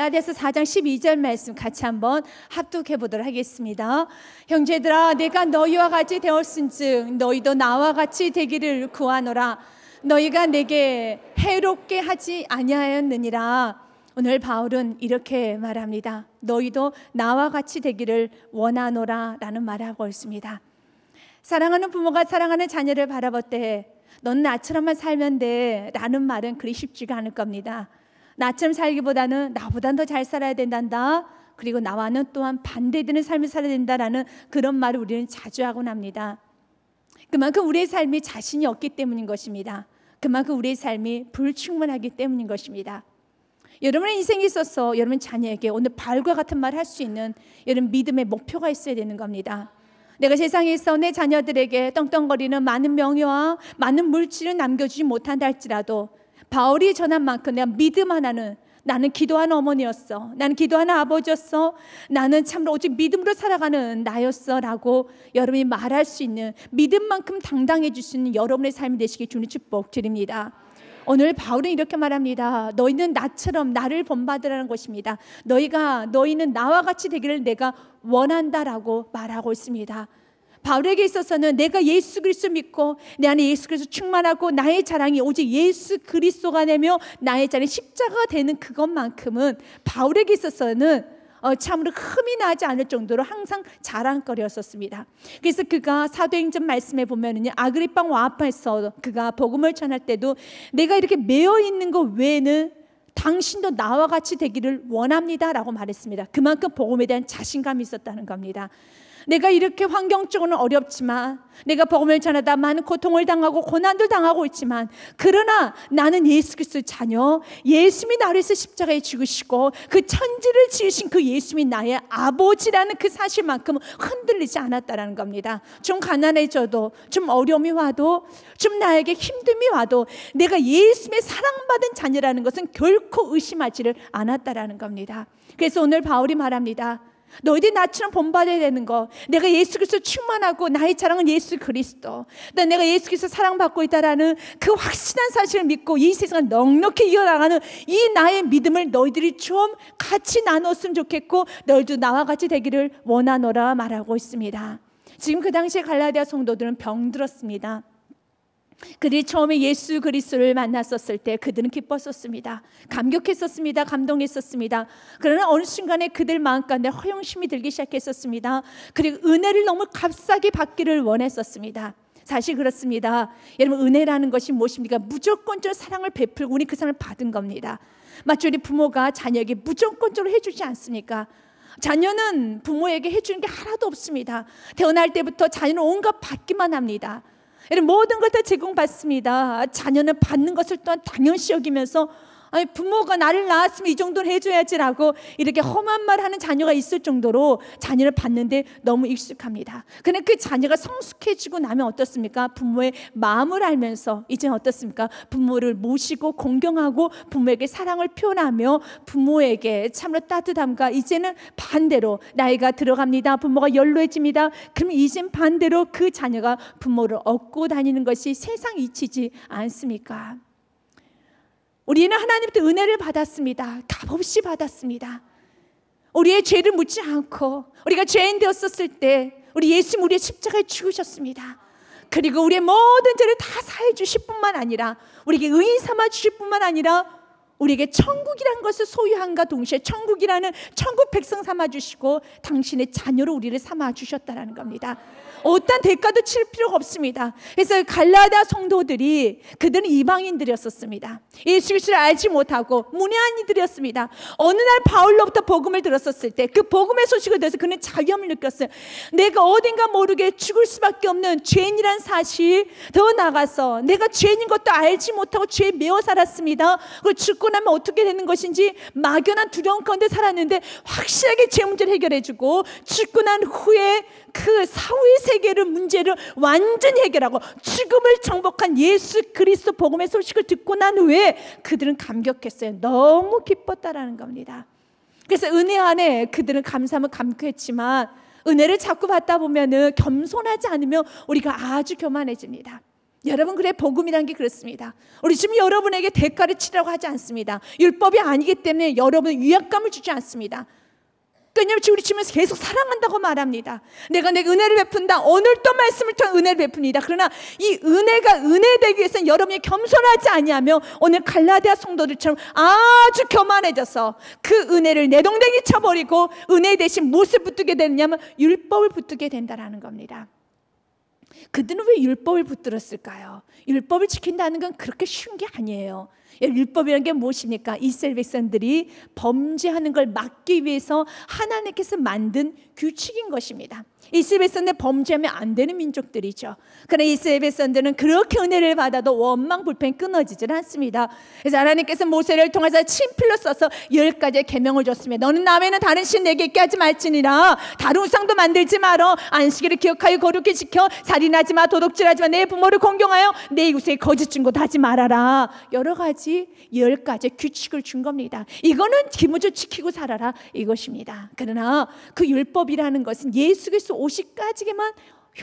갈라디아서 4장 12절 말씀 같이 한번 합독해 보도록 하겠습니다. 형제들아, 내가 너희와 같이 되었은즉 너희도 나와 같이 되기를 구하노라. 너희가 내게 해롭게 하지 아니하였느니라. 오늘 바울은 이렇게 말합니다. 너희도 나와 같이 되기를 원하노라 라는 말을 하고 있습니다. 사랑하는 부모가 사랑하는 자녀를 바라볼 때 넌 나처럼만 살면 돼 라는 말은 그리 쉽지가 않을 겁니다. 나처럼 살기보다는 나보다 더 잘 살아야 된단다. 그리고 나와는 또한 반대되는 삶을 살아야 된다라는 그런 말을 우리는 자주 하곤 합니다. 그만큼 우리의 삶이 자신이 없기 때문인 것입니다. 그만큼 우리의 삶이 불충분하기 때문인 것입니다. 여러분의 인생에 있어서 여러분 자녀에게 오늘 바울과 같은 말을 할 수 있는 여러분 믿음의 목표가 있어야 되는 겁니다. 내가 세상에서 내 자녀들에게 떵떵거리는 많은 명예와 많은 물질을 남겨주지 못한다 할지라도 바울이 전한 만큼 내가 믿음 하나는 나는 기도하는 어머니였어, 나는 기도하는 아버지였어, 나는 참으로 오직 믿음으로 살아가는 나였어 라고 여러분이 말할 수 있는 믿음만큼 당당해질 수 있는 여러분의 삶이 되시길 주님 축복 드립니다. 오늘 바울은 이렇게 말합니다. 너희는 나처럼 나를 본받으라는 것입니다. 너희는 나와 같이 되기를 내가 원한다라고 말하고 있습니다. 바울에게 있어서는 내가 예수 그리스도 믿고 내 안에 예수 그리스도 충만하고 나의 자랑이 오직 예수 그리스도가 되며 나의 자랑이 십자가가 되는 그것만큼은 바울에게 있어서는 참으로 흠이 나지 않을 정도로 항상 자랑거리였었습니다. 그래서 그가 사도행전 말씀에 보면은요, 아그리파 왕 앞에서 그가 복음을 전할 때도 내가 이렇게 매여 있는 것 외에는 당신도 나와 같이 되기를 원합니다 라고 말했습니다. 그만큼 복음에 대한 자신감이 있었다는 겁니다. 내가 이렇게 환경적으로는 어렵지만, 내가 복음을 전하다 많은 고통을 당하고 고난도 당하고 있지만, 그러나 나는 예수 그리스도의 자녀, 예수님이 나를 위해서 십자가에 죽으시고 그 천지를 지으신 그 예수님이 나의 아버지라는 그 사실만큼 흔들리지 않았다는 겁니다. 좀 가난해져도, 좀 어려움이 와도, 좀 나에게 힘듦이 와도 내가 예수님의 사랑받은 자녀라는 것은 결코 의심하지를 않았다는 겁니다. 그래서 오늘 바울이 말합니다. 너희들이 나처럼 본받아야 되는 거, 내가 예수 그리스도 충만하고 나의 자랑은 예수 그리스도, 내가 예수 그리스도 사랑받고 있다라는 그 확실한 사실을 믿고 이 세상을 넉넉히 이어나가는 이 나의 믿음을 너희들이 좀 같이 나눴으면 좋겠고 너희도 나와 같이 되기를 원하노라 말하고 있습니다. 지금 그 당시에 갈라디아 성도들은 병들었습니다. 그들이 처음에 예수 그리스도를 만났었을 때 그들은 기뻤었습니다. 감격했었습니다. 감동했었습니다. 그러나 어느 순간에 그들 마음 가운데 허영심이 들기 시작했었습니다. 그리고 은혜를 너무 값싸게 받기를 원했었습니다. 사실 그렇습니다. 여러분, 은혜라는 것이 무엇입니까? 무조건적으로 사랑을 베풀고 우리 그 사랑을 받은 겁니다. 마치 우리 부모가 자녀에게 무조건적으로 해주지 않습니까? 자녀는 부모에게 해주는 게 하나도 없습니다. 태어날 때부터 자녀는 온갖 받기만 합니다. 모든 걸 다 제공받습니다. 자녀는 받는 것을 또한 당연시 여기면서 아니, 부모가 나를 낳았으면 이 정도는 해줘야지라고 이렇게 험한 말 하는 자녀가 있을 정도로 자녀를 받는데 너무 익숙합니다. 그런데 그 자녀가 성숙해지고 나면 어떻습니까? 부모의 마음을 알면서 이제는 어떻습니까? 부모를 모시고 공경하고 부모에게 사랑을 표현하며 부모에게 참으로 따뜻함과, 이제는 반대로 나이가 들어갑니다. 부모가 연로해집니다. 그럼 이젠 반대로 그 자녀가 부모를 얻고 다니는 것이 세상 이치지 않습니까? 우리는 하나님부터 은혜를 받았습니다. 값없이 받았습니다. 우리의 죄를 묻지 않고 우리가 죄인 되었었을 때 우리 예수님 우리의 십자가에 죽으셨습니다. 그리고 우리의 모든 죄를 다 사해 주실 뿐만 아니라 우리에게 의인 삼아 주실 뿐만 아니라 우리에게 천국이라는 것을 소유함과 동시에 천국이라는 천국 백성 삼아 주시고 당신의 자녀로 우리를 삼아 주셨다는 겁니다. 어떤 대가도 칠 필요가 없습니다. 그래서 갈라디아 성도들이 그들은 이방인들이었었습니다. 예수 그리스도를 알지 못하고 문외한 이들이었습니다. 어느 날 바울로부터 복음을 들었었을 때 그 복음의 소식을 들어서 그는 자유함을 느꼈어요. 내가 어딘가 모르게 죽을 수밖에 없는 죄인이란 사실, 더 나아가서 내가 죄인인 것도 알지 못하고 죄에 매어 살았습니다. 그리고 죽고 나면 어떻게 되는 것인지 막연한 두려움 가운데 살았는데 확실하게 죄 문제를 해결해주고 죽고 난 후에 그 사후의 세계를 문제를 완전히 해결하고 죽음을 정복한 예수 그리스도 복음의 소식을 듣고 난 후에 그들은 감격했어요. 너무 기뻤다라는 겁니다. 그래서 은혜 안에 그들은 감사하면 감격했지만 은혜를 자꾸 받다 보면은 겸손하지 않으면 우리가 아주 교만해집니다. 여러분, 그래, 복음이란 게 그렇습니다. 우리 지금 여러분에게 대가를 치라고 하지 않습니다. 율법이 아니기 때문에 여러분 위압감을 주지 않습니다. 왜냐하면 우리 지금 계속 사랑한다고 말합니다. 내가 은혜를 베푼다. 오늘 또 말씀을 통해 은혜를 베풉니다. 그러나 이 은혜가 은혜 되기 위해서는 여러분이 겸손하지 아니하며 오늘 갈라디아 성도들처럼 아주 교만해져서 그 은혜를 내동댕이 쳐버리고 은혜 대신 무엇을 붙들게 되느냐면 율법을 붙들게 된다는 겁니다. 그들은 왜 율법을 붙들었을까요? 율법을 지킨다는 건 그렇게 쉬운 게 아니에요. 율법이라는 게 무엇입니까? 이스라엘 백성들이 범죄하는 걸 막기 위해서 하나님께서 만든 규칙인 것입니다. 이스라엘 백성들 범죄하면 안 되는 민족들이죠. 그러나 이스라엘 백성들은 그렇게 은혜를 받아도 원망 불평이 끊어지질 않습니다. 그래서 하나님께서 모세를 통해서 친필로 써서 10가지의 계명을 줬습니다. 너는 남에는 다른 신 내게 있게 하지 말지니라. 다른 우상도 만들지 말어. 안식일을 기억하여 거룩히 지켜. 살인하지 마. 도둑질하지 마. 내 부모를 공경하여 내 이웃에게 거짓 증거도 하지 말아라. 여러 가지 10가지 규칙을 준 겁니다. 이거는 기본적으로 지키고 살아라, 이것입니다. 그러나 그 율법이라는 것은 예수 그리스도 오시까지만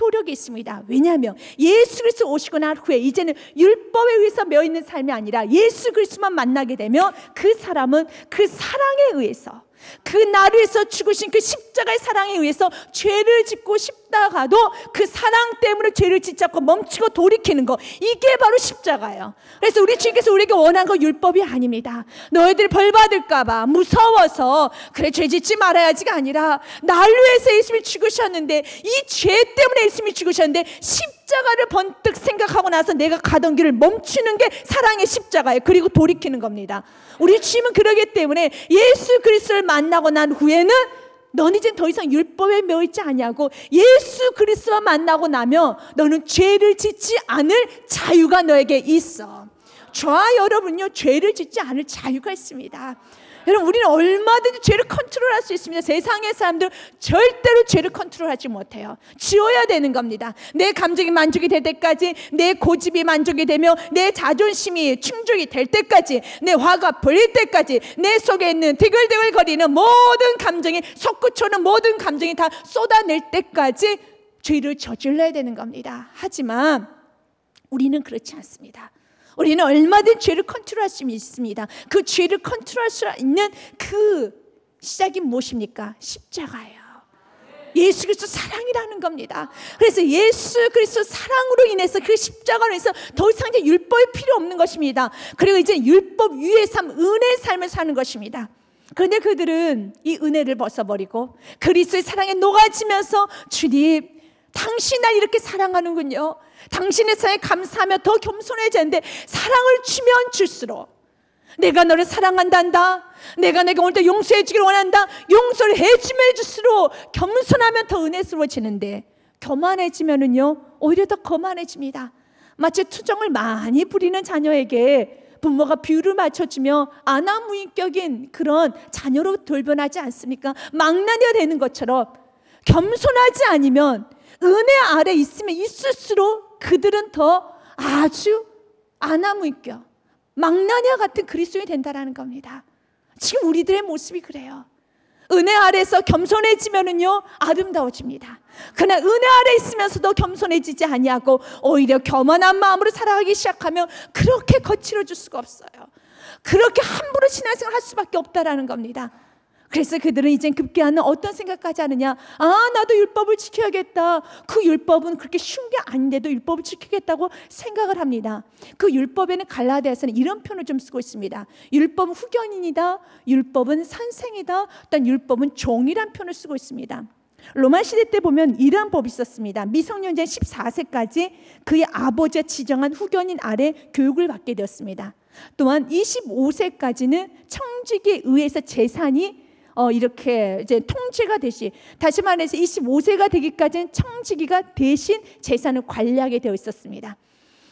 효력이 있습니다. 왜냐하면 예수 그리스도 오시고 난 후에 이제는 율법에 의해서 매어있는 삶이 아니라 예수 그리스도만 만나게 되면 그 사람은 그 사랑에 의해서, 그 나를 위해서 죽으신 그 십자가의 사랑에 의해서 죄를 짓고 싶다가도 그 사랑 때문에 죄를 짓잡고 멈추고 돌이키는 거, 이게 바로 십자가예요. 그래서 우리 주님께서 우리에게 원한 건 율법이 아닙니다. 너희들이 벌 받을까 봐 무서워서 그래 죄 짓지 말아야지가 아니라 나를 위해서 예수님이 죽으셨는데, 이 죄 때문에 예수님이 죽으셨는데 십자가를 번뜩 생각하고 나서 내가 가던 길을 멈추는 게 사랑의 십자가예요. 그리고 돌이키는 겁니다. 우리 주님은 그러기 때문에 예수 그리스도를 만나고 난 후에는 너는 이제 더 이상 율법에 매어있지 않냐고, 예수 그리스도와 만나고 나면 너는 죄를 짓지 않을 자유가 너에게 있어. 저와 여러분요, 죄를 짓지 않을 자유가 있습니다. 여러분, 우리는 얼마든지 죄를 컨트롤할 수 있습니다. 세상의 사람들 절대로 죄를 컨트롤하지 못해요. 지어야 되는 겁니다. 내 감정이 만족이 될 때까지, 내 고집이 만족이 되며 내 자존심이 충족이 될 때까지, 내 화가 풀릴 때까지, 내 속에 있는 디글디글 거리는 모든 감정이, 솟구쳐오는 모든 감정이 다 쏟아낼 때까지 죄를 저질러야 되는 겁니다. 하지만 우리는 그렇지 않습니다. 우리는 얼마든지 죄를 컨트롤할 수 있습니다. 그 죄를 컨트롤할 수 있는 그 시작이 무엇입니까? 십자가예요. 예수 그리스도 사랑이라는 겁니다. 그래서 예수 그리스도 사랑으로 인해서, 그 십자가로 인해서 더 이상 이제 율법이 필요 없는 것입니다. 그리고 이제 율법 위의 삶, 은혜의 삶을 사는 것입니다. 그런데 그들은 이 은혜를 벗어버리고 그리스도의 사랑에 녹아지면서, 주님, 당신 날 이렇게 사랑하는군요. 당신의 사랑에 감사하며 더 겸손해지는데, 사랑을 주면 줄수록 내가 너를 사랑한단다, 내가 내게 오늘도 용서해 주기를 원한다, 용서를 해주면 해줄수록 겸손하면 더 은혜스러워지는데, 교만해지면은요 오히려 더 거만해집니다. 마치 투정을 많이 부리는 자녀에게 부모가 비율을 맞춰주며 아나무인격인 그런 자녀로 돌변하지 않습니까? 망나니가 되는 것처럼 겸손하지 않으면, 은혜 아래 있으면 있을수록 그들은 더 아주 아나무인격, 망나니와 같은 그리스도인이 된다는 겁니다. 지금 우리들의 모습이 그래요. 은혜 아래에서 겸손해지면은요 아름다워집니다. 그러나 은혜 아래 있으면서도 겸손해지지 아니하고 오히려 교만한 마음으로 살아가기 시작하면 그렇게 거칠어질 수가 없어요. 그렇게 함부로 신앙생활을 할 수밖에 없다라는 겁니다. 그래서 그들은 이젠 급기야는 어떤 생각까지 하느냐, 나도 율법을 지켜야겠다. 그 율법은 그렇게 쉬운 게 아닌데도 율법을 지키겠다고 생각을 합니다. 그 율법에는 갈라디아서는 이런 표현을 좀 쓰고 있습니다. 율법은 후견인이다, 율법은 선생이다, 또한 율법은 종이란 표현을 쓰고 있습니다. 로마 시대 때 보면 이러한 법이 있었습니다. 미성년자 14세까지 그의 아버지가 지정한 후견인 아래 교육을 받게 되었습니다. 또한 25세까지는 청직에 의해서 재산이 이렇게 이제 통제가 되시, 다시 말해서 25세가 되기까지는 청지기가 대신 재산을 관리하게 되어 있었습니다.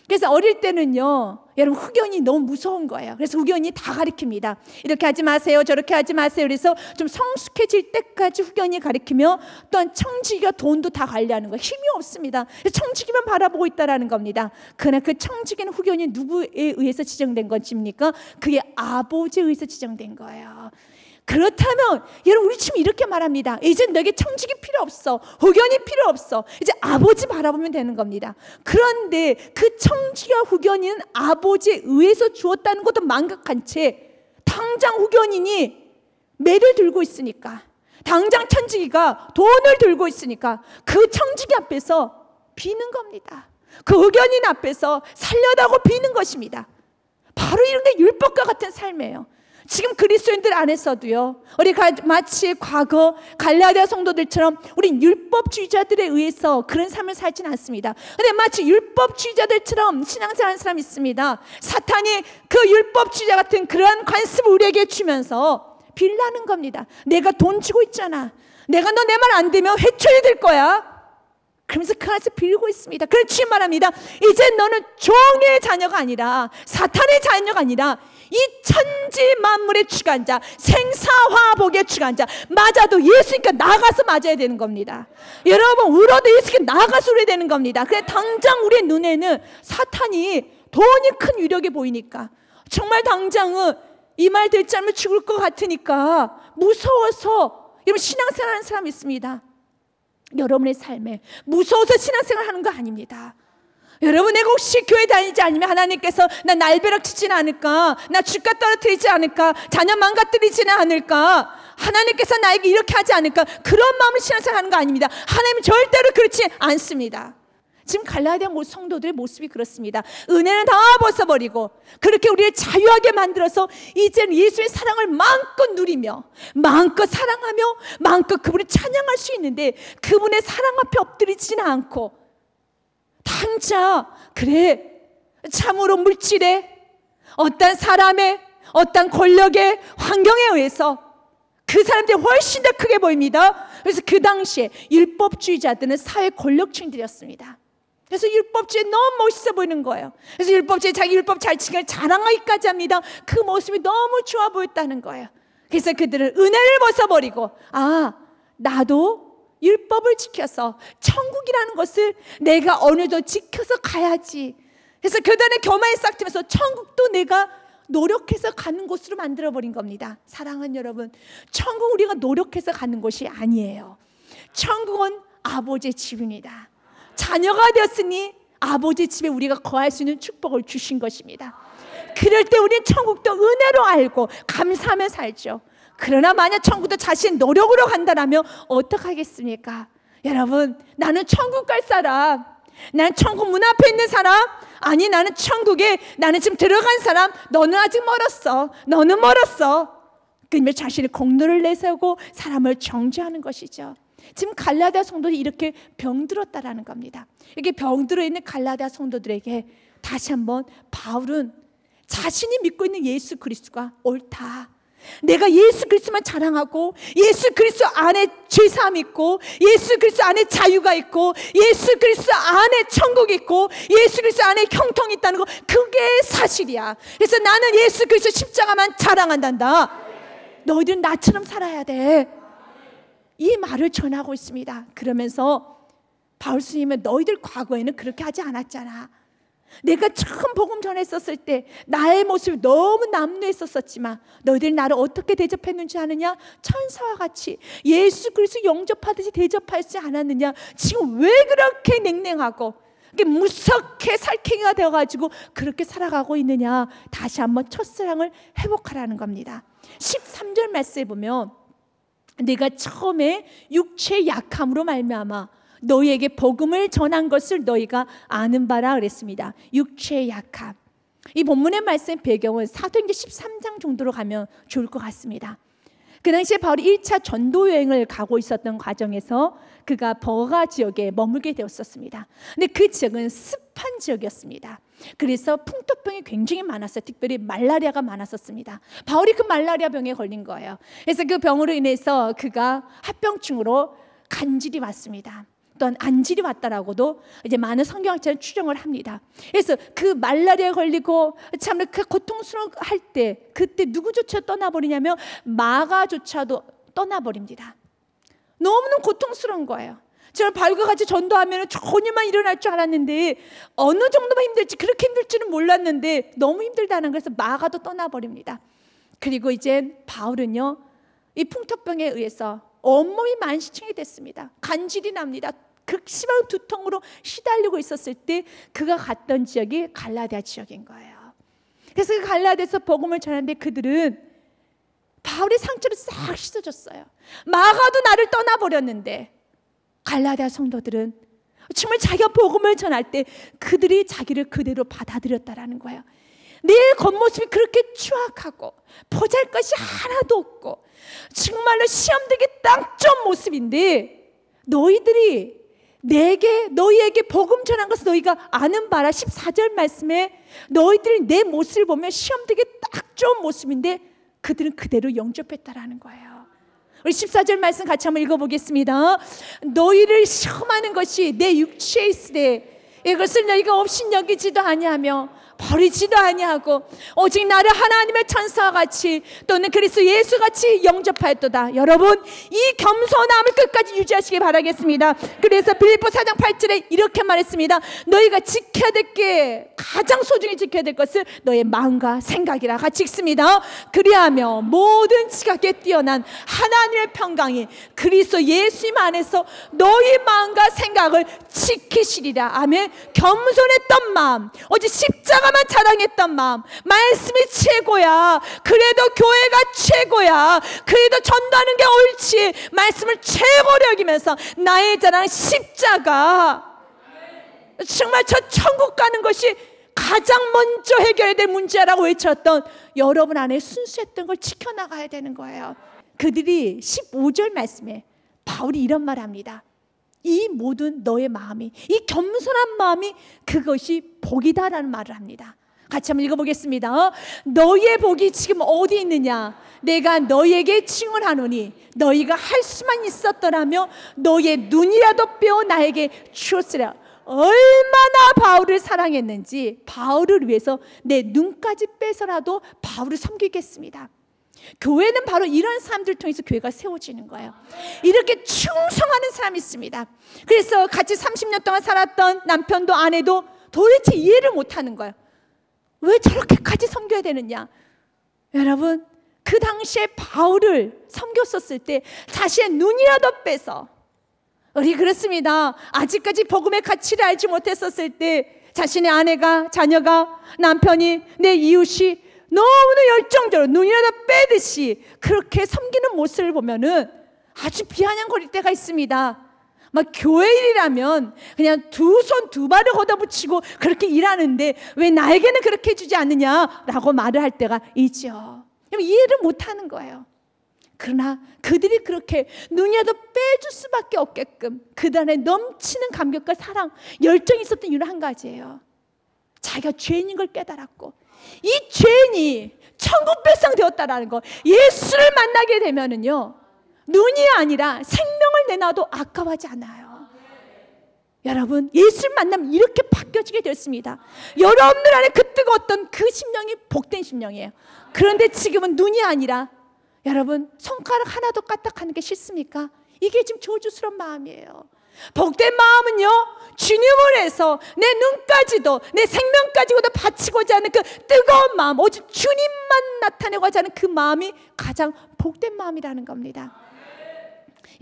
그래서 어릴 때는요, 여러분, 후견이 너무 무서운 거예요. 그래서 후견이 다 가르칩니다. 이렇게 하지 마세요, 저렇게 하지 마세요. 그래서 좀 성숙해질 때까지 후견이 가르치며, 또한 청지기가 돈도 다 관리하는 거예요. 힘이 없습니다. 청지기만 바라보고 있다라는 겁니다. 그러나 그 청지기는 후견이 누구에 의해서 지정된 것입니까? 그의 아버지에 의해서 지정된 거예요. 그렇다면 여러분, 우리 지금 이렇게 말합니다. 이제 너에게 청직이 필요 없어, 후견이 필요 없어. 이제 아버지 바라보면 되는 겁니다. 그런데 그 청직과 후견이는 아버지에 의해서 주었다는 것도 망각한 채 당장 후견인이 매를 들고 있으니까, 당장 청지기가 돈을 들고 있으니까 그 청지기 앞에서 비는 겁니다. 그 후견인 앞에서 살려다고 비는 것입니다. 바로 이런 게 율법과 같은 삶이에요. 지금 그리스도인들 안에서도요, 우리 마치 과거 갈라디아 성도들처럼 우린 율법주의자들에 의해서 그런 삶을 살지는 않습니다. 근데 마치 율법주의자들처럼 신앙생활하는 사람이 있습니다. 사탄이 그 율법주의자 같은 그러한 관습을 우리에게 주면서 빌라는 겁니다. 내가 돈 주고 있잖아, 내가 너 내 말 안 들으면 회초리 될 거야, 그러면서 그 안에서 빌고 있습니다. 그래서 주님 말합니다. 이제 너는 종의 자녀가 아니라, 사탄의 자녀가 아니라 이 천지 만물의 주관자, 생사화복의 주관자, 맞아도 예수님께 나가서 맞아야 되는 겁니다. 여러분, 울어도 예수님께 나가서 울어야 되는 겁니다. 그래, 당장 우리의 눈에는 사탄이 돈이 큰 위력이 보이니까, 정말 당장은 이 말 듣지 않으면 죽을 것 같으니까 무서워서 여러분 신앙생활하는 사람이 있습니다. 여러분의 삶에 무서워서 신앙생활 하는 거 아닙니다. 여러분, 내가 혹시 교회 다니지 않으면 하나님께서 나 날벼락 치지는 않을까, 나 주가 떨어뜨리지 않을까, 자녀 망가뜨리지는 않을까, 하나님께서 나에게 이렇게 하지 않을까, 그런 마음으로 신앙생활 하는 거 아닙니다. 하나님은 절대로 그렇지 않습니다. 지금 갈라디아 성도들의 모습이 그렇습니다. 은혜는 다 벗어버리고 그렇게 우리를 자유하게 만들어서 이제는 예수의 사랑을 마음껏 누리며 마음껏 사랑하며 마음껏 그분을 찬양할 수 있는데, 그분의 사랑 앞에 엎드리지는 않고 당장 그래, 참으로 물질에, 어떤 사람의, 어떤 권력의 환경에 의해서 그 사람들이 훨씬 더 크게 보입니다. 그래서 그 당시에 율법주의자들은 사회 권력층들이었습니다. 그래서 율법주의 너무 멋있어 보이는 거예요. 그래서 율법주의 자기 율법 잘 지키는 자랑하기까지 합니다. 그 모습이 너무 좋아 보였다는 거예요. 그래서 그들은 은혜를 벗어버리고, 나도 율법을 지켜서 천국이라는 것을 내가 어느덧 지켜서 가야지. 그래서 교단의 교만이 싹 트면서 천국도 내가 노력해서 가는 곳으로 만들어버린 겁니다. 사랑하는 여러분, 천국 우리가 노력해서 가는 곳이 아니에요. 천국은 아버지의 집입니다. 자녀가 되었으니 아버지의 집에 우리가 거할 수 있는 축복을 주신 것입니다. 그럴 때 우리는 천국도 은혜로 알고 감사하며 살죠. 그러나 만약 천국도 자신의 노력으로 간다라면 어떡하겠습니까? 여러분, 나는 천국 갈 사람, 나는 천국 문 앞에 있는 사람, 아니 나는 천국에 나는 지금 들어간 사람, 너는 아직 멀었어, 너는 멀었어. 그러면 자신의 공로를 내세우고 사람을 정죄하는 것이죠. 지금 갈라디아 성도들이 이렇게 병들었다라는 겁니다. 이렇게 병들어 있는 갈라디아 성도들에게 다시 한번 바울은 자신이 믿고 있는 예수 그리스도가 옳다, 내가 예수 그리스도만 자랑하고 예수 그리스도 안에 죄사함 있고 예수 그리스도 안에 자유가 있고 예수 그리스도 안에 천국이 있고 예수 그리스도 안에 형통이 있다는 거, 그게 사실이야. 그래서 나는 예수 그리스도 십자가만 자랑한단다. 너희들은 나처럼 살아야 돼. 이 말을 전하고 있습니다. 그러면서 바울 스님은 너희들 과거에는 그렇게 하지 않았잖아. 내가 처음 복음 전했었을 때 나의 모습이 너무 남루했었지만 너희들이 나를 어떻게 대접했는지 아느냐? 천사와 같이 예수 그리스도 영접하듯이 대접하지 않았느냐? 지금 왜 그렇게 냉랭하고 무섭게 살쾡이가 되어가지고 그렇게 살아가고 있느냐? 다시 한번 첫사랑을 회복하라는 겁니다. 13절 말씀에 보면 내가 처음에 육체의 약함으로 말미암아 너희에게 복음을 전한 것을 너희가 아는 바라 그랬습니다. 육체의 약함. 이 본문의 말씀 배경은 사도행전 13장 정도로 가면 좋을 것 같습니다. 그 당시에 바울이 1차 전도 여행을 가고 있었던 과정에서 그가 버가 지역에 머물게 되었었습니다. 근데 그 지역은 습한 지역이었습니다. 그래서 풍토병이 굉장히 많았어요. 특별히 말라리아가 많았었습니다. 바울이 그 말라리아 병에 걸린 거예요. 그래서 그 병으로 인해서 그가 합병증으로 간질이 왔습니다. 또한 안질이 왔다라고도 이제 많은 성경학자는 추정을 합니다. 그래서 그 말라리아에 걸리고 참 그 고통스러워할 때 그때 누구조차 떠나버리냐면 마가조차도 떠나버립니다. 너무너무 고통스러운 거예요. 저를 발과 같이 전도하면 좋은 일만 일어날 줄 알았는데 어느 정도만 힘들지, 그렇게 힘들 줄은 몰랐는데 너무 힘들다는 거에서 마가도 떠나버립니다. 그리고 이제 바울은요 이 풍토병에 의해서 온몸이 만신창이 됐습니다. 간질이 납니다. 극심한 두통으로 시달리고 있었을 때 그가 갔던 지역이 갈라디아 지역인 거예요. 그래서 그 갈라디아에서 복음을 전하는데 그들은 바울의 상처를 싹 씻어줬어요. 마가도 나를 떠나버렸는데 갈라디아 성도들은 정말 자기가 복음을 전할 때 그들이 자기를 그대로 받아들였다라는 거예요. 내 겉모습이 그렇게 추악하고 보잘것이 하나도 없고 정말로 시험되게 딱 좋은 모습인데 너희들이 너희에게 복음 전한 것을 너희가 아는 바라. 14절 말씀에 너희들이 내 모습을 보면 시험되게 딱 좋은 모습인데 그들은 그대로 영접했다라는 거예요. 우리 14절 말씀 같이 한번 읽어보겠습니다. 너희를 시험하는 것이 내 육체에 있으되 이것을 너희가 없인 여기지도 아니하며 버리지도 아니하고 오직 나를 하나님의 천사와 같이 또는 그리스도 예수같이 영접하였도다. 여러분, 이 겸손함을 끝까지 유지하시기 바라겠습니다. 그래서 빌립보 4장 8절에 이렇게 말했습니다. 너희가 지켜야 될 게 가장 소중히 지켜야 될 것을 너의 마음과 생각이라. 같이 읽습니다. 그리하며 모든 지각에 뛰어난 하나님의 평강이 그리스도 예수님 안에서 너희 마음과 생각을 지키시리라. 아멘. 겸손했던 마음, 오직 십자가만 자랑했던 마음, 말씀이 최고야, 그래도 교회가 최고야, 그래도 전도하는 게 옳지, 말씀을 최고로 여기면서 나의 자랑 십자가, 정말 저 천국 가는 것이 가장 먼저 해결해야 될 문제라고 외쳤던 여러분 안에 순수했던 걸 지켜나가야 되는 거예요. 그들이 15절 말씀에 바울이 이런 말을 합니다. 이 모든 너의 마음이, 이 겸손한 마음이 그것이 복이다라는 말을 합니다. 같이 한번 읽어보겠습니다. 너희의 복이 지금 어디 있느냐? 내가 너희에게 증언하노니 너희가 할 수만 있었더라며 너희의 눈이라도 빼어 나에게 주었으라. 얼마나 바울을 사랑했는지 바울을 위해서 내 눈까지 빼서라도 바울을 섬기겠습니다. 교회는 바로 이런 사람들을 통해서 교회가 세워지는 거예요. 이렇게 충성하는 사람이 있습니다. 그래서 같이 30년 동안 살았던 남편도 아내도 도대체 이해를 못하는 거예요. 왜 저렇게까지 섬겨야 되느냐? 여러분, 그 당시에 바울을 섬겼었을 때 자신의 눈이라도 빼서, 우리 그렇습니다. 아직까지 복음의 가치를 알지 못했었을 때 자신의 아내가, 자녀가, 남편이, 내 이웃이 너무나 열정적으로 눈이라도 빼듯이 그렇게 섬기는 모습을 보면은 아주 비아냥거릴 때가 있습니다. 막 교회 일이라면 그냥 두 손 두 발을 걷어붙이고 그렇게 일하는데 왜 나에게는 그렇게 해주지 않느냐라고 말을 할 때가 있죠. 이해를 못하는 거예요. 그러나 그들이 그렇게 눈이라도 빼줄 수밖에 없게끔 그들 안에 넘치는 감격과 사랑, 열정이 있었던 이유는 한 가지예요. 자기가 죄인인 걸 깨달았고 이 죄인이 천국 백성 되었다라는 거. 예수를 만나게 되면은요, 눈이 아니라 생명을 내놔도 아까워하지 않아요. 여러분, 예수를 만나면 이렇게 바뀌어지게 됐습니다. 여러분들 안에 그 뜨거웠던 그 심령이 복된 심령이에요. 그런데 지금은 눈이 아니라, 여러분, 손가락 하나도 까딱하는 게 싫습니까? 이게 지금 저주스러운 마음이에요. 복된 마음은요, 주님을 해서 내 눈까지도 내 생명까지도 바치고자 하는 그 뜨거운 마음, 오직 주님만 나타내고자 하는 그 마음이 가장 복된 마음이라는 겁니다.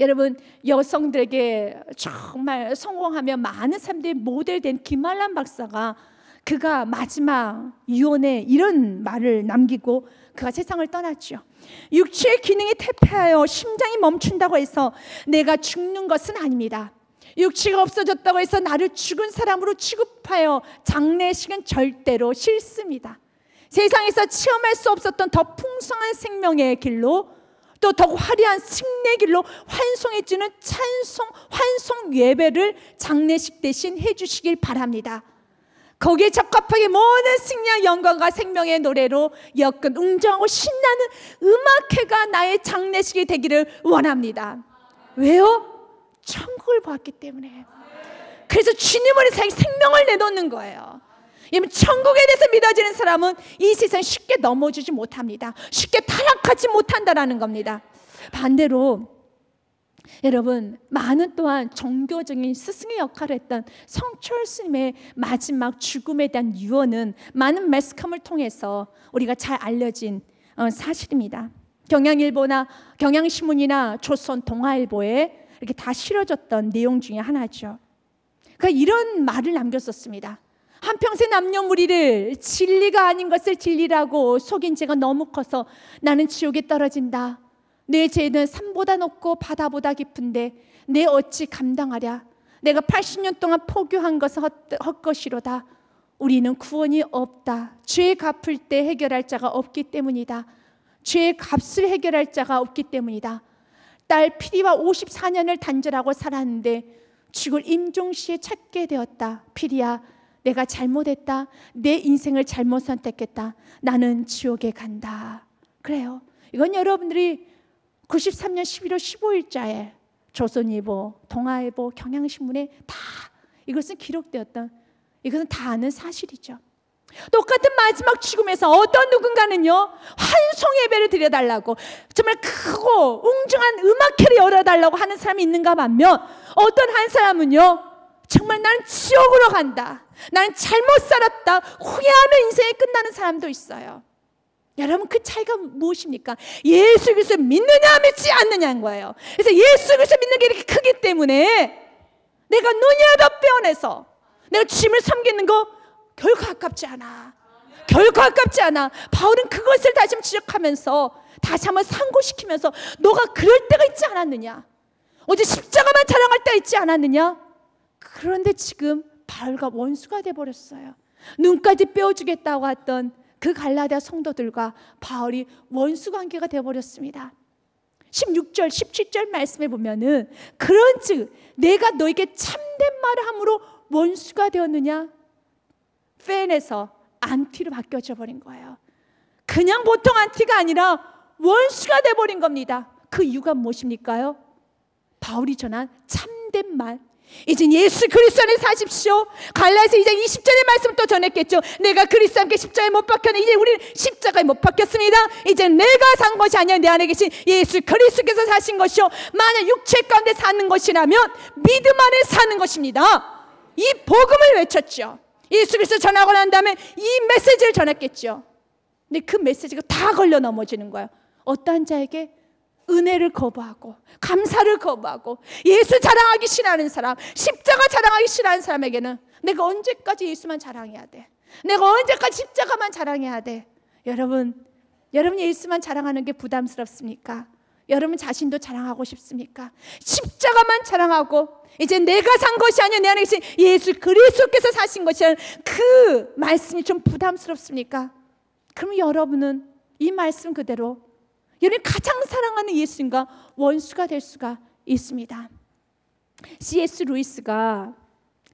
여러분, 여성들에게 정말 성공하며 많은 사람들이 모델된 김말란 박사가, 그가 마지막 유언에 이런 말을 남기고 그가 세상을 떠났죠. 육체의 기능이 퇴폐하여 심장이 멈춘다고 해서 내가 죽는 것은 아닙니다. 육체가 없어졌다고 해서 나를 죽은 사람으로 취급하여 장례식은 절대로 싫습니다. 세상에서 체험할 수 없었던 더 풍성한 생명의 길로, 또 더욱 화려한 승리의 길로 환송해주는 환송 예배를 장례식 대신 해주시길 바랍니다. 거기에 적합하게 모든 승리와 영광과 생명의 노래로 엮은 웅장하고 신나는 음악회가 나의 장례식이 되기를 원합니다. 왜요? 천국을 보았기 때문에. 그래서 주님을 위해서 생명을 내놓는 거예요. 천국에 대해서 믿어지는 사람은 이 세상 쉽게 넘어지지 못합니다. 쉽게 타락하지 못한다라는 겁니다. 반대로 여러분, 많은 또한 종교적인 스승의 역할을 했던 성철 스님의 마지막 죽음에 대한 유언은 많은 매스컴을 통해서 우리가 잘 알려진 사실입니다. 경향일보나 경향신문이나 조선 동아일보에 이렇게 다 실어졌던 내용 중에 하나죠. 그러니까 이런 말을 남겼었습니다. 한평생 남녀무리를 진리가 아닌 것을 진리라고 속인 죄가 너무 커서 나는 지옥에 떨어진다. 내 죄는 산보다 높고 바다보다 깊은데 내 어찌 감당하랴. 내가 80년 동안 포교한 것은 헛것이로다. 우리는 구원이 없다. 죄 갚을 때 해결할 자가 없기 때문이다. 죄의 값을 해결할 자가 없기 때문이다. 딸 피리와 54년을 단절하고 살았는데 죽을 임종시에 찾게 되었다. 피리야, 내가 잘못했다. 내 인생을 잘못 선택했다. 나는 지옥에 간다. 그래요. 이건 여러분들이 93년 11월 15일자에 조선일보, 동아일보, 경향신문에 다 이것은 기록되었던, 이것은 다 아는 사실이죠. 똑같은 마지막 죽음에서 어떤 누군가는요, 환송 예배를 드려달라고 정말 크고 웅장한 음악회를 열어달라고 하는 사람이 있는가 반면, 어떤 한 사람은요, 정말 나는 지옥으로 간다, 나는 잘못 살았다, 후회하며 인생이 끝나는 사람도 있어요. 여러분, 그 차이가 무엇입니까? 예수 그리스도 믿느냐 믿지 않느냐인 거예요. 그래서 예수 그리스도 믿는 게 이렇게 크기 때문에 내가 눈이라도 빼어내서 내가 주님을 섬기는 거 결코 아깝지 않아. 결코 아깝지 않아. 바울은 그것을 다시 한번 지적하면서 다시 한번 상고시키면서 너가 그럴 때가 있지 않았느냐? 어제 십자가만 자랑할 때가 있지 않았느냐? 그런데 지금 바울과 원수가 돼버렸어요. 눈까지 빼어주겠다고 했던 그 갈라디아 성도들과 바울이 원수 관계가 되어버렸습니다. 16절 17절 말씀에 보면은 그런즉 내가 너에게 참된 말을 함으로 원수가 되었느냐? 팬에서 안티로 바뀌어져 버린 거예요. 그냥 보통 안티가 아니라 원수가 돼버린 겁니다. 그 이유가 무엇입니까요? 바울이 전한 참된 말, 이제 예수 그리스도 안에 사십시오. 갈라디아서 2장 20절의 말씀을 또 전했겠죠. 내가 그리스도와 함께 십자가에 못 박혔네. 이제 우리는 십자가에 못 박혔습니다. 이제 내가 산 것이 아니라 내 안에 계신 예수 그리스도께서 사신 것이요, 만약 육체 가운데 사는 것이라면 믿음 안에 사는 것입니다. 이 복음을 외쳤죠. 예수 그리스도 전하고 난 다음에 이 메시지를 전했겠죠. 근데 그 메시지가 다 걸려 넘어지는 거예요. 어떠한 자에게? 은혜를 거부하고 감사를 거부하고 예수 자랑하기 싫어하는 사람, 십자가 자랑하기 싫어하는 사람에게는 내가 언제까지 예수만 자랑해야 돼? 내가 언제까지 십자가만 자랑해야 돼? 여러분 예수만 자랑하는 게 부담스럽습니까? 여러분 자신도 자랑하고 싶습니까? 십자가만 자랑하고 이제 내가 산 것이 아니라 내 안에 계신 예수 그리스도께서 사신 것이라는 그 말씀이 좀 부담스럽습니까? 그럼 여러분은 이 말씀 그대로 여러분이 가장 사랑하는 예수님과 원수가 될 수가 있습니다. C.S. 루이스가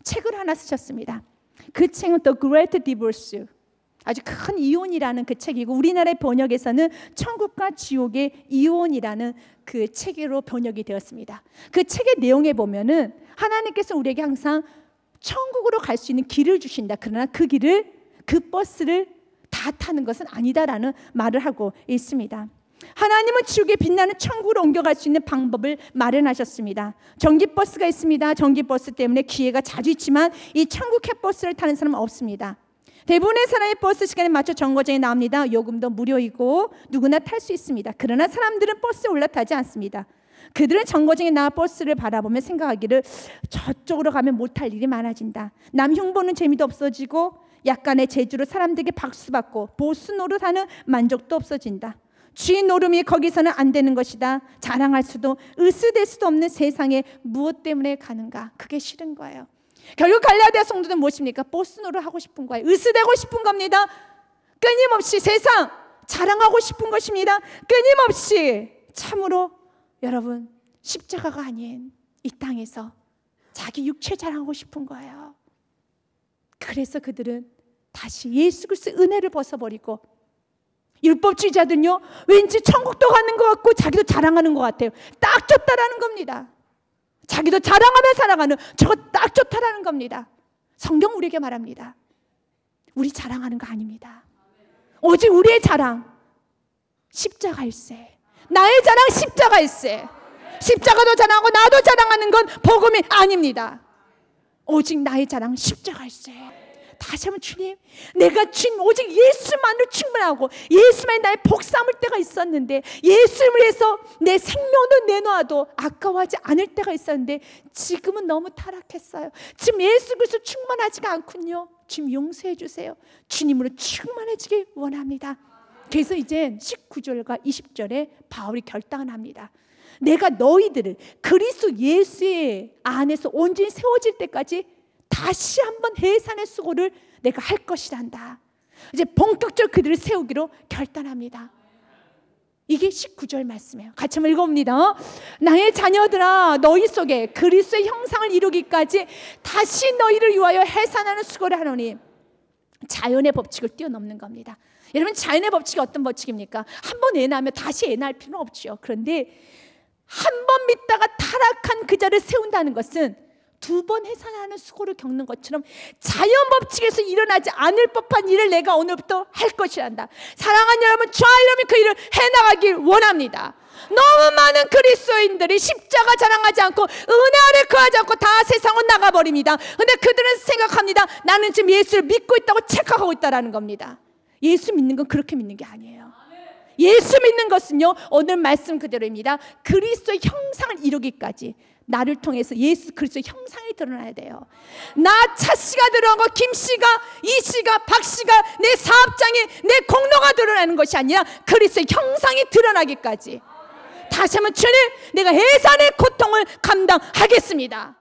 책을 하나 쓰셨습니다. 그 책은 The Great Divorce, 아주 큰 이혼이라는 그 책이고, 우리나라의 번역에서는 천국과 지옥의 이혼이라는 그 책으로 번역이 되었습니다. 그 책의 내용에 보면은 하나님께서 우리에게 항상 천국으로 갈 수 있는 길을 주신다. 그러나 그 길을, 그 버스를 다 타는 것은 아니다라는 말을 하고 있습니다. 하나님은 지옥에 빛나는 천국으로 옮겨갈 수 있는 방법을 마련하셨습니다. 전기버스가 있습니다. 전기버스 때문에 기회가 자주 있지만 이 천국 캣버스를 타는 사람은 없습니다. 대부분의 사람이 버스 시간에 맞춰 정거장에 나옵니다. 요금도 무료이고 누구나 탈 수 있습니다. 그러나 사람들은 버스에 올라타지 않습니다. 그들은 정거장에 나와 버스를 바라보며 생각하기를 저쪽으로 가면 못할 일이 많아진다. 남 흉보는 재미도 없어지고 약간의 재주로 사람들에게 박수받고 보스 노릇하는 만족도 없어진다. 주인 노름이 거기서는 안 되는 것이다. 자랑할 수도 으스댈 수도 없는 세상에 무엇 때문에 가는가? 그게 싫은 거예요. 결국 갈라디아 성도는 무엇입니까? 보스 노릇 하고 싶은 거예요. 으스대고 싶은 겁니다. 끊임없이 세상 자랑하고 싶은 것입니다. 끊임없이 참으로 여러분 십자가가 아닌 이 땅에서 자기 육체 자랑하고 싶은 거예요. 그래서 그들은 다시 예수 그리스도의 은혜를 벗어버리고, 율법주의자들은요, 왠지 천국도 가는 것 같고 자기도 자랑하는 것 같아요. 딱 좋다라는 겁니다. 자기도 자랑하며 살아가는 저거 딱 좋다라는 겁니다. 성경 우리에게 말합니다. 우리 자랑하는 거 아닙니다. 오직 우리의 자랑 십자가일세. 나의 자랑 십자가일세. 십자가도 자랑하고 나도 자랑하는 건 복음이 아닙니다. 오직 나의 자랑 십자가일세. 다시 한번 주님, 내가 주님 오직 예수만으로 충분하고 예수만이 나의 복 삼을 때가 있었는데, 예수를 위해서 내 생명도 내놔도 아까워하지 않을 때가 있었는데 지금은 너무 타락했어요. 지금 예수 그리스도 충만하지가 않군요. 주님 용서해 주세요. 주님으로 충만해지길 원합니다. 그래서 이제 19절과 20절에 바울이 결단을 합니다. 내가 너희들을 그리스도 예수의 안에서 온전히 세워질 때까지 다시 한번 해산의 수고를 내가 할 것이란다. 이제 본격적으로 그들을 세우기로 결단합니다. 이게 19절 말씀이에요. 같이 한번 읽어봅니다. 나의 자녀들아, 너희 속에 그리스도의 형상을 이루기까지 다시 너희를 위하여 해산하는 수고를 하노니. 자연의 법칙을 뛰어넘는 겁니다. 여러분, 자연의 법칙이 어떤 법칙입니까? 한 번 애 낳으면 다시 애 낳을 필요는 없죠. 그런데 한 번 믿다가 타락한 그 자를 세운다는 것은 두 번 해산하는 수고를 겪는 것처럼 자연 법칙에서 일어나지 않을 법한 일을 내가 오늘부터 할 것이란다. 사랑하는 여러분, 저와 여러분이 그 일을 해나가길 원합니다. 너무 많은 그리스도인들이 십자가 자랑하지 않고 은혜 아래 거하지 않고 다 세상으로 나가버립니다. 그런데 그들은 생각합니다. 나는 지금 예수를 믿고 있다고 착각하고 있다는 겁니다. 예수 믿는 건 그렇게 믿는 게 아니에요. 예수 믿는 것은요, 오늘 말씀 그대로입니다. 그리스도의 형상을 이루기까지 나를 통해서 예수 그리스도의 형상이 드러나야 돼요. 나 차씨가 드러나고 김씨가, 이씨가, 박씨가, 내 사업장이, 내 공로가 드러나는 것이 아니라 그리스도의 형상이 드러나기까지 다시 한번 주님, 내가 해산의 고통을 감당하겠습니다.